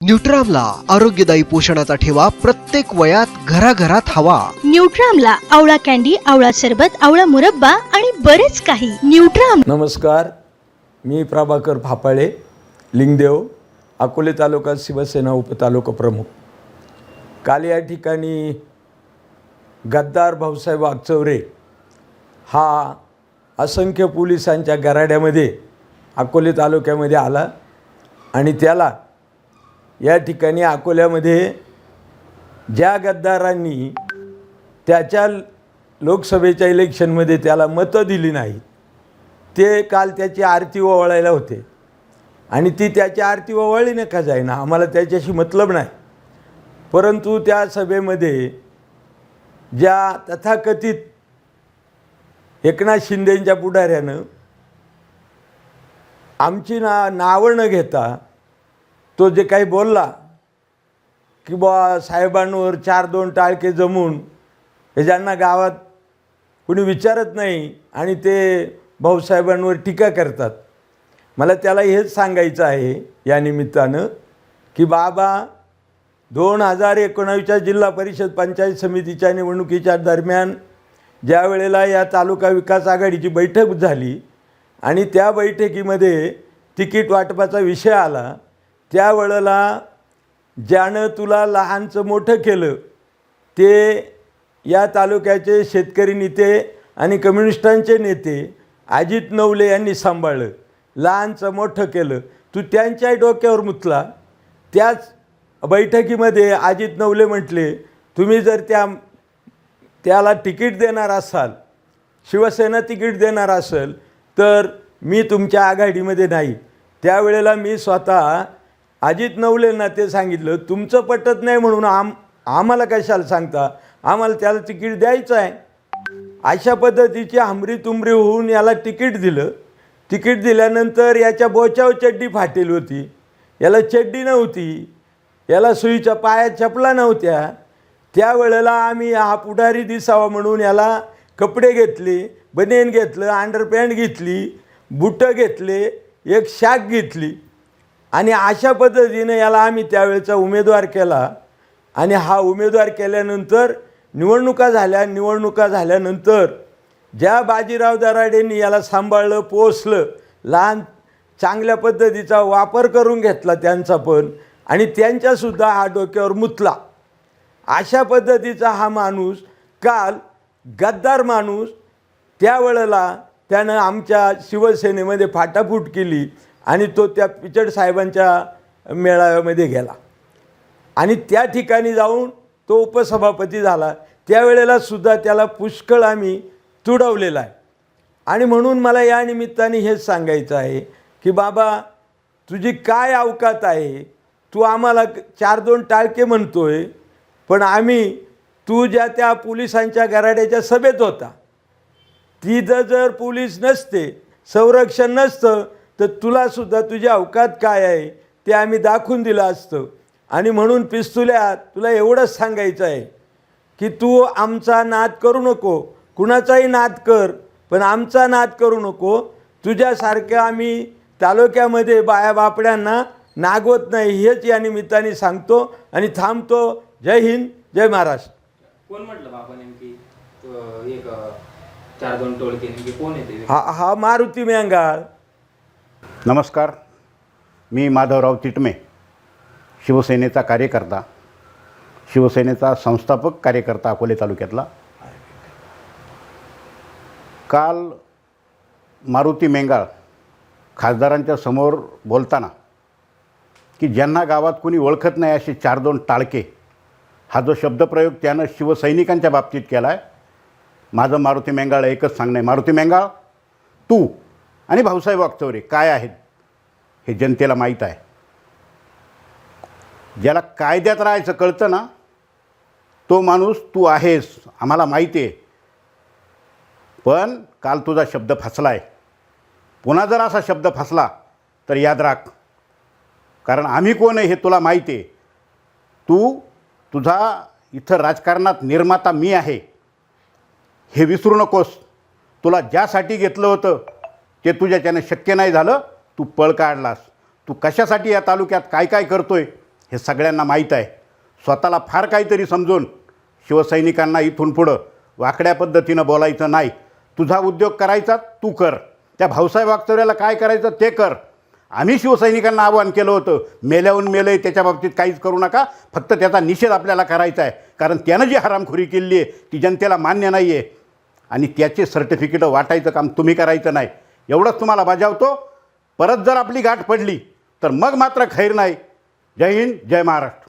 न्यूट्रामला आरोग्यदायी पोषणाचा ठेवा प्रत्येक वयात घराघरात हवा। न्यूट्रामला आवळा कॅन्डी, आवळा सरबत, आवळा मुरब्बा आणि बरेच काही। न्यूट्राम। नमस्कार, मी प्रभाकर फापाळे, लिंगदेव, अकोले तालुका शिवसेना उपतालुका प्रमुख। काल या ठिकाणी गद्दार भाऊसाहेब वागचौरे हा असंख्य पोलिसांच्या गराड्यामध्ये अकोले तालुक्यामध्ये आला आणि त्याला या ठिकाणी अकोल्यामध्ये ज्या गद्दारांनी त्याच्या लोकसभेच्या इलेक्शनमध्ये त्याला मतं दिली नाही ते काल त्याची आरती ओवाळायला होते आणि ती त्याची आरती ओवाळली नका जाईना, आम्हाला त्याच्याशी मतलब नाही। परंतु त्या सभेमध्ये ज्या तथाकथित एकनाथ शिंदेंच्या पुढाऱ्यानं आमची नावं न घेता तो जे काही बोलला की बा साहेबांवर 4-2 टाळके जमून हे ज्यांना गावात कुणी विचारत नाही आणि ते भाऊसाहेबांवर टीका करतात, मला त्याला हेच सांगायचं आहे या निमित्तानं की बाबा 2019च्या जिल्हा परिषद पंचायत समितीच्या निवडणुकीच्या दरम्यान ज्या वेळेला या तालुका विकास आघाडीची बैठक झाली आणि त्या बैठकीमध्ये तिकीट वाटपाचा विषय आला, त्यावेळेला ज्यानं तुला लहानचं मोठं केलं ते या तालुक्याचे शेतकरी नेते आणि कम्युनिस्टांचे नेते अजित नवले यांनी सांभाळलं, लहानचं मोठं केलं। तू त्यांच्याही डोक्यावर मुतला। त्याच बैठकीमध्ये अजित नवले म्हटले, तुम्ही जर त्याला तिकीट देणार असाल, शिवसेना तिकीट देणार असेल तर मी तुमच्या आघाडीमध्ये नाही। त्यावेळेला मी स्वतः अजित नवलेंना ते सांगितलं, तुमचं पटत नाही म्हणून आम्हाला कशाला सांगता, आम्हाला त्याला तिकीट द्यायचं आहे। अशा पद्धतीची हमरी-तुमरी होऊन याला तिकीट दिलं। तिकीट दिल्यानंतर याच्या बोचावर चड्डी फाटेल होती, याला चड्डी नव्हती, याला सुईच्या पायात चपला नव्हत्या। त्यावेळेला आम्ही हा पुढारी दिसावा म्हणून याला कपडे घेतले, बनियन घेतलं, अंडरपॅन्ट घेतली, बुटं घेतले, एक शाक घेतली आणि अशा पद्धतीने याला आम्ही त्यावेळेचा उमेदवार केला। आणि हा उमेदवार केल्यानंतर निवडणुका झाल्यानंतर ज्या बाजीराव दराडेंनी याला सांभाळलं, पोसलं, लहान चांगल्या पद्धतीचा वापर करून घेतला त्यांचा पण, आणि त्यांच्यासुद्धा हा डोक्यावर मुतला। अशा पद्धतीचा हा माणूस काल गद्दार माणूस त्यावेळेला त्यानं आमच्या शिवसेनेमध्ये फाटाफूट केली आणि तो त्या पिचड साहेबांच्या मेळाव्यामध्ये गेला आणि त्या ठिकाणी जाऊन तो उपसभापती झाला। त्यावेळेला सुद्धा त्याला पुष्कळ आम्ही तुडवलेला आहे। आणि म्हणून मला या निमित्ताने हेच सांगायचं आहे की बाबा तुझी काय अवकात आहे, तू आम्हाला 4-2 टाळके म्हणतोय, पण आम्ही तू ज्या त्या पोलिसांच्या गराड्याच्या सभेत होता, तिथं जर पोलीस नसते, संरक्षण नसतं तर तुलासुद्धा तुझी अवकात काय आहे ते आम्ही दाखवून दिलं असतं। आणि म्हणून पिस्तुल्या तुला एवढंच सांगायचं आहे की तू आमचा नाद करू नको, कुणाचाही नाद कर पण आमचा नाद करू नको। तुझ्यासारख्या आम्ही तालुक्यामध्ये बाया बापड्यांना नागवत नाही, हेच या निमित्ताने सांगतो आणि थांबतो। जय हिंद, जय महाराष्ट्र। कोण म्हटलं बाबा नेमकी एक 4-2 टोळके नेमकी कोण येते? हा मारुती मेंगाळ। नमस्कार, मी माधवराव तिटमे, शिवसेनेचा कार्यकर्ता, शिवसेनेचा संस्थापक कार्यकर्ता अकोले तालुक्यातला। काल मारुती मेंगाळ खासदारांच्या समोर बोलताना की ज्यांना गावात कोणी ओळखत नाही असे 4-2 टाळके, हा जो शब्दप्रयोग त्यानं शिवसैनिकांच्या बाबतीत केला आहे, माझं मारुती मेंगाळ एकच सांगणं आहे, मारुती मेंगाळ तू आणि भाऊसाहेब वागचौरे काय आहेत हे जनतेला माहीत आहे। ज्याला कायद्यात राहायचं कळतं ना, तो माणूस तू आहेस, आम्हाला माहिती आहे। पण काल तुझा शब्द फसला आहे, पुन्हा जर असा शब्द फसला तर याद राख, कारण आम्ही कोण आहे हे तुला माहिती आहे। तुझा इथं राजकारणात निर्माता मी आहे हे विसरू नकोस। तुला ज्यासाठी घेतलं होतं ते तुझ्याच्यानं शक्य नाही झालं, तू पळ काढलास। तू कशासाठी या तालुक्यात काय काय करतोय हे सगळ्यांना माहीत आहे. स्वतःला फार काहीतरी समजून शिवसैनिकांना इथून पुढं वाकड्या पद्धतीनं बोलायचं नाही. तुझा उद्योग करायचा तू कर, त्या भाऊसाहेब वागचौऱ्याला काय करायचं ते कर. आम्ही शिवसैनिकांना आवाहन केलं होतं, मेल्याहून मेलं आहे त्याच्या बाबतीत काहीच करू नका, फक्त त्याचा निषेध आपल्याला करायचा आहे. कारण त्यानं जी हरामखोरी केली आहे ती जनतेला मान्य नाही आहे आणि त्याचे सर्टिफिकेटं वाटायचं काम तुम्ही करायचं नाही. एवढंच तुम्हाला बजावतो. परत जर आपली गाठ पडली तर मग मात्र खैर नाही. जय हिंद, जय महाराष्ट्र.